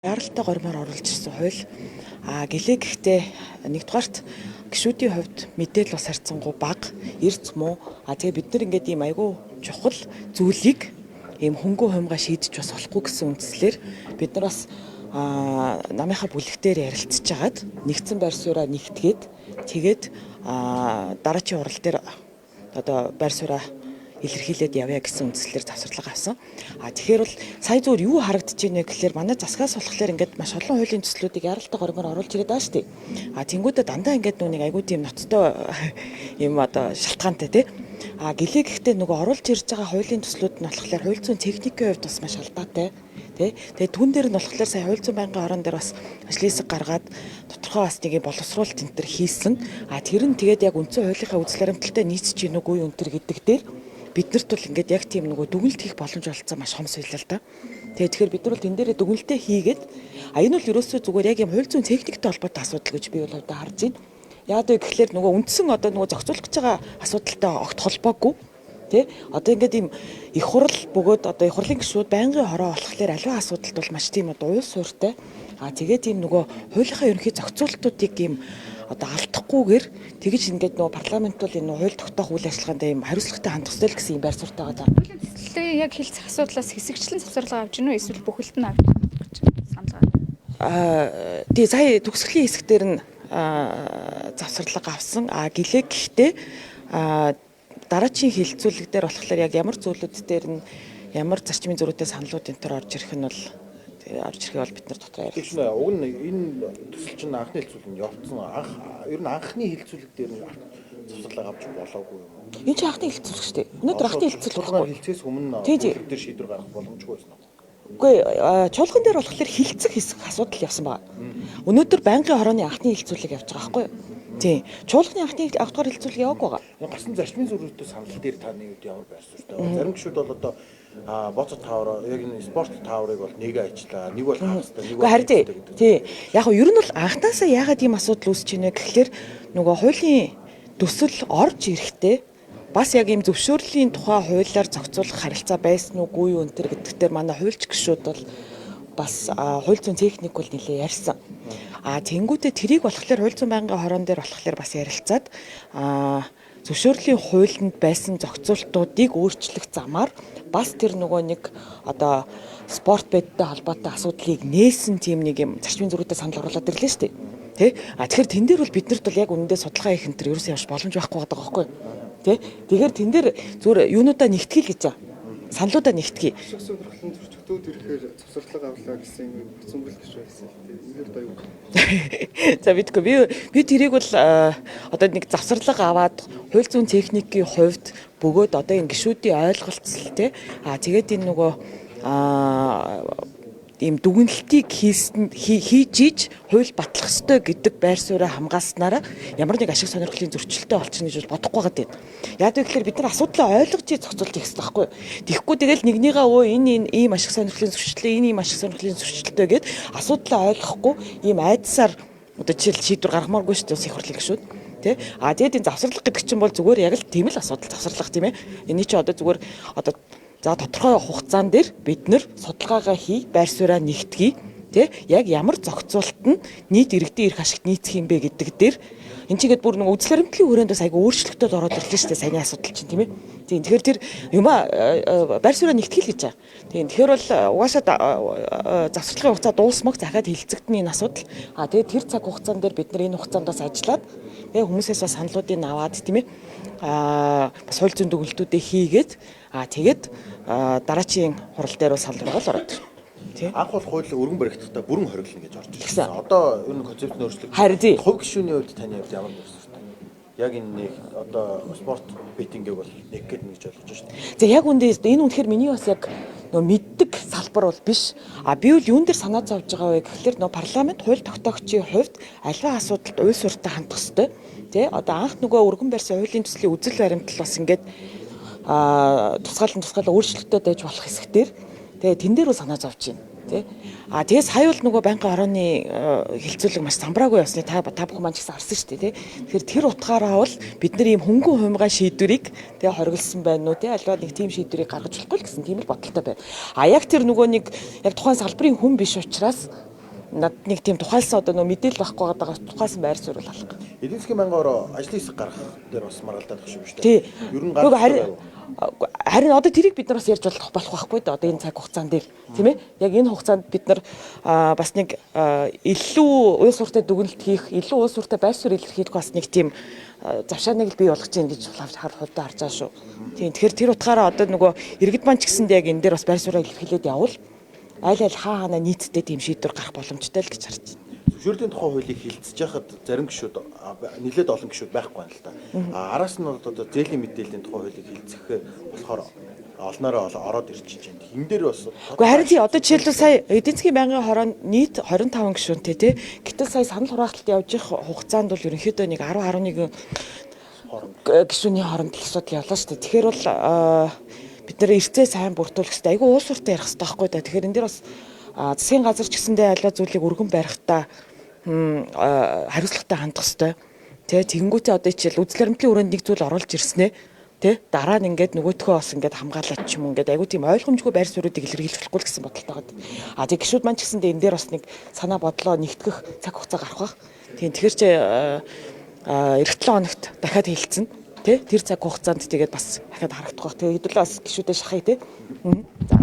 Яралтай гормоор оруулж ирсэн хууль гэлээ гэхдээ нэгдүгээрт гишүүдийн хувьд мэдээлэл бас харьцангуй бага, эрс муу. Тэгээ бид нар ингээд ийм айгүй чухал зүйлийг ийм хөнгөө хумгаа шийдэж бас болохгүй гэсэн үндслээр бид нар бас намынхаа бүлэгтээр ярилцж агаад нэгдсэн байр сууриа нэгтгээд тэгээд дараачийн урал дээр одоо байр сууриа илэрхийлээд явъя гэсэн үндслээр завсарлага авсан. Тэгэхээр бол сая зүгээр юу харагдаж байна гэхээр манай засгаас болохоор ингээд маш олон хуулийн төслүүдийг яралтай гормоор оруулж ирээд байгаа шүү дээ. Тэнгүүдээ дандаа ингээд нүг айгүй тийм ноцтой юм одоо шалтгаантай тий. Гэлээ гэхдээ нөгөө оруулж ирж байгаа хуулийн төслүүд нь болохоор хууль зүйн техникийн хувьд бас маш алдаатай. Тэгээ түн дээр нь болохоор сая хууль зүйн байнгын орон дээр бас ажлын хэсэг гаргаад тодорхой бас нэг боловсруулалт энэ төр хийсэн. Тэр нь тэгээд яг үндсэн хуулийнхаа үзэл баримталтай нийцэж гин үгүй энэ төр гэдэг дээр бид нарт бол ингээд яг тийм нөгөө дүгнэлт хийх боломж олцсон маш хомс байлаа л да. Тэгэхээр бид нар бол тэн дээрээ дүгнэлтээ хийгээд энэ бол ерөөсөө зүгээр яг юм хууль зүйн техниктэй холбоотой асуудал гэж би бол одоо харж байна. Яагаад вэ гэхээр нөгөө үндсэн одоо нөгөө зохицуулах гэж байгаа асуудалтай огт холбоогүй. Одоо ингээд ийм их хурл бөгөөд одоо их хурлын гишүүд байнгын хороо болохлээр аливаа асуудалд бол маш тийм одоо уул суурьтай. Тэгээд ийм нөгөө хуулийнхаа ерөнхий зохицуулалтуудыг ийм одоо алдахгүйгээр тэгж ингээд нөгөө парламент бол энэ хууль тогтоох үйл ажиллагаанд ийм хариуцлагатай хандах ёстой л гэсэн юм байр суурьтай байгаа. Хуулийн төслийг яг хэлцэх асуудлаас хэсэгчлэн завсарлага авч гинөө эсвэл бүхэлд нь авч гэж санал байна. Тэгээ сая төгсгөлийн хэсэг дээр нь завсарлага авсан. Гэлээ гэхдээ дараачийн хилцүүлэг дээр болохоор яг ямар зүйлүүд дээр нь ямар зарчмын зөрүүтэй саналууд энэ төр орж ирэх нь бол орж ирэхээ бол бид нар дотор ярилцсан. Уг нь энэ төсөл чинь анхны хилцүүлэг нь явцсан. Ер нь анхны хилцүүлэг дээр нь завсарлага авч болоогүй юм. Энэ чинь анхны хилцүүлэг шүү дээ. Өнөөдөр анхны хилцүүлэг байхгүй. Хилцээс өмнө дээр шийдвэр гаргах боломжгүй байсан уу? Үгүй чуулган дээр болохоор хилцэх хэсэг асуудал явсан байна. Өнөөдөр байнгын хорооны анхны хилцүүлэг явж байгаа байхгүй юу? Тийм. Чуулганы анхны авдгаар хилцүүлэг яваагүй байгаа. Гарсан зарчмын зөрүүтэй санал дээр таны үед ямар байр суурьтай? Зарим гишүүд бол одоо боцо таавар яг энэ спорт тааврыг бол нэг ажиллаа, нэг бол хагастай, нэг бол харин тий. Яг нь ер нь бол анхнаасаа яагаад ийм асуудал үүсэж байна гэхээр нөгөө хуулийн төсөл орж ирэхдээ бас яг ийм зөвшөөрлийн тухай хуулиар зохицуулах харилцаа байсан уугүй юу энэ төр гэдэгтэр манай хуульч гишүүд бол бас хууль зүйн техник бол нэлээ ярьсан. Тэнгүүтээ тэрийг болохоор хууль зүйн байнгын хорон дээр болохоор бас ярилцаад зөвшөөрлийн хуулинд байсан зохицуултуудыг өөрчлөх замаар бас тэр нөгөө нэг одоо спорт байдтай холбоотой асуудлыг нээсэн тийм нэг юм зарчмын зөрүүтэй санал оруулаад ирлээ шүү дээ. Тэгэхээр тэн дээр бол биднэрт бол яг үнэндээ судалгаа хийх энэ төр ерөөсөө явж боломж байхгүй байгаа байхгүй. Тэгэхээр тэн дээр зүгээр юунуудаа нэгтгэл гэж байгаа. Саналуудаа нэгтгэе. Сонирхлын зөрчигдүүд ирэхээр завсарлага авлаа гэсэн юм хүсэмжлэл гэж байсан. Энээр даа юу? За би тэрийг бол одоо нэг завсарлага аваад хууль зүйн техникийн хувьд бөгөөд одоо энэ гишүүдийн ойлголцол тэгээд энэ нөгөө ийм дүгнэлтийг хийж хууль батлах ёстой гэдэг байр сууриа хамгааснараа ямар нэг ашиг сонирхлын зөрчилтэй болчихно гэж бодохгүй байгаа юм. Яг тэгэхээр бид нар асуудлаа ойлгож зохицуулж их хэрэгтэй байхгүй. Тэгэхгүй тэгэл нэгнийгаа энэ ийм ашиг сонирхлын зөрчилтэй, энэ ийм ашиг сонирхлын зөрчилтэй гэд асуудлаа ойлгохгүй ийм айдсаар одоо жишээл шийдвэр гаргамааргүй шүү дээ их хурлын гишүүд. Тэгээд энэ завсарлага гэдэг чинь бол зүгээр яг л тийм л асуудал завсарлага тийм ээ. Эний чи одоо зүгээр одоо за тодорхой хугацаан дээр бид нэр судалгаагаа хий, байр сууриа нэгтгэе, яг ямар зохицуулт нь нийт иргэдийн эрх ашигт нийцэх юм бэ гэдэг дээр энэ чигээд бүр нэг үзэл баримтлалын хүрээнд бас айгүй өөрчлөлтөд ороод ирлээ шүү дээ саяны асуудал чинь тийм ээ. Тэгэхээр тэр юмаа байр сууриа нэгтгэл гэж байгаа. Тэгэхээр бол угаасаа завсарлагын хугацаа дуусмаг захаад хилцэгдэн энэ асуудал. Тэгээд тэр цаг хугацаан дээр бид нар энэ хугацаанд бас ажиллаад хүмүүсээс бас саналуудыг аваад тийм ээ. Бас хууль зүйн дүгнэлтүүдээ хийгээд тэгээд дараачийн хурал дээр бол санал гаргал ороод ирнэ. Анх бол хууль өргөн баригдахтаа бүрэн хориглоно гэж орж ирсэн. Одоо ер нь концепт нөөцлөг. Хувь гишүүний хувьд таны хувьд ямар байна? Яг энэ нэг одоо спорт бетингийг бол нэг гээд нэгж ойлгож байна шүү дээ. За яг үндэ энэ үнэхээр миний бас яг нөө мэддэг салбар бол биш. Би бол юун дээр санаа зовж байгаа вэ гэхээр нөө парламент хууль тогтоогчийн хувьд аливаа асуудалд уйл суурьтай хандах ёстой. Одоо анх нөгөө өргөн барьсан хуулийн төслийн үзэл баримтал бас ингээд тусгаал өөрчлөлтөд байж болох хэсгээр тэн дээр бол санаа зовж байна. Тэгээд сая бол нөгөө байнгын орооны хилцүүлэг маш самбраагүй явсны та бүхэн маань ч гэсэн харсан шүү дээ. Тэгэхээр тэр утгаараа бол бид нар ийм хөнгөн хумгаа шийдвэрийг хориглосон байна уу альва нэг тийм шийдвэрийг гаргаж болохгүй л гэсэн тийм л бодолтой байна. Яг тэр нөгөө нэг яг тухайн салбарын хүн биш учраас над нэг тийм тухайлсан одоо нөө мэдээлэл байхгүй байгаа тухайлсан байр суурь алга. Эдийн засгийн байнгаараа ажлын хэсэг гарах дээр бас маргалдаад багш юм шүү Тий. дээ. Ер нь Харин одоо тэрийг бид нар бас ярьж болох байхгүй да одоо энэ цаг хугацаанд дээр тийм ээ яг энэ хугацаанд бид нар бас нэг илүү уян суурьтай дүгнэлт хийх илүү уян суурьтай байр суурь илэрхийлэх бас нэг тийм завшааныг л бий болгож байна гэж хувьдаа харж байгаа шүү. Тийм тэгэхээр тэр утгаараа одоо нөгөө иргэд маань ч гэсэндээ яг энэ дээр бас байр суурийг илэрхийлээд явбал айл хаана нийтдээ тийм шийдвэр гарах боломжтой л гэж харж байна. Зөвшөөрлийн тухай хуулийг хилцэж яхад зарим гишүүд нэлээд олон гишүүд байхгүй байна л да. Араас нь одоо зээлийн мэдээллийн тухай хуулийг хилцэх болохоор олноороо ороод ирчихэж байна. Хин дээр бас Гэхдээ харин тий одоо жишээлбэл сая эдийн засгийн байнгын хороонд нийт 25 гишүүнтэй тий. Гэтэл сая санал хураалтад явж их хугацаанд бол ерөнхийдөө нэг 10-11 гишүүний хооронд их асуудал явлаа шүү дээ. Тэгэхээр бол бид нэр эрцээ сайн бүртгүүлэх хэрэгтэй. Айгүй уус суртаа ярих хэрэгтэй байхгүй да. Тэгэхээр энэ дээр бас засгийн газар ч гэсэндээ аливаа зүйлийг өргөн барихтаа хариуцлагатай хандах хэрэгтэй. Тэ тэгэнгүүтээ одоо жишээл үзэл баримтлалын өрөөнд нэг зүйл оруулж ирснэ. Тэ дараа нь ингээд нөгөөдхөө бас ингээд хамгаалаад ч юм уу ингээд айгүй тийм ойлгомжгүй байр суурьуудыг илэрхийлж болохгүй гэсэн бодолтой байгаа. Тэг гişүүд маань ч гэсэндээ энэ дээр бас нэг санаа бодлоо нэгтгэх цаг хугацаа гарах бах. Тийм тэгэхээр чи эх 7 хоногт дахиад хэлцэн. Тэ тэр цаг хугацаанд тэгээд бас дахиад харагдах бах. Тэгээд хэдүүлээ бас гişүүдээ шахая тэ. За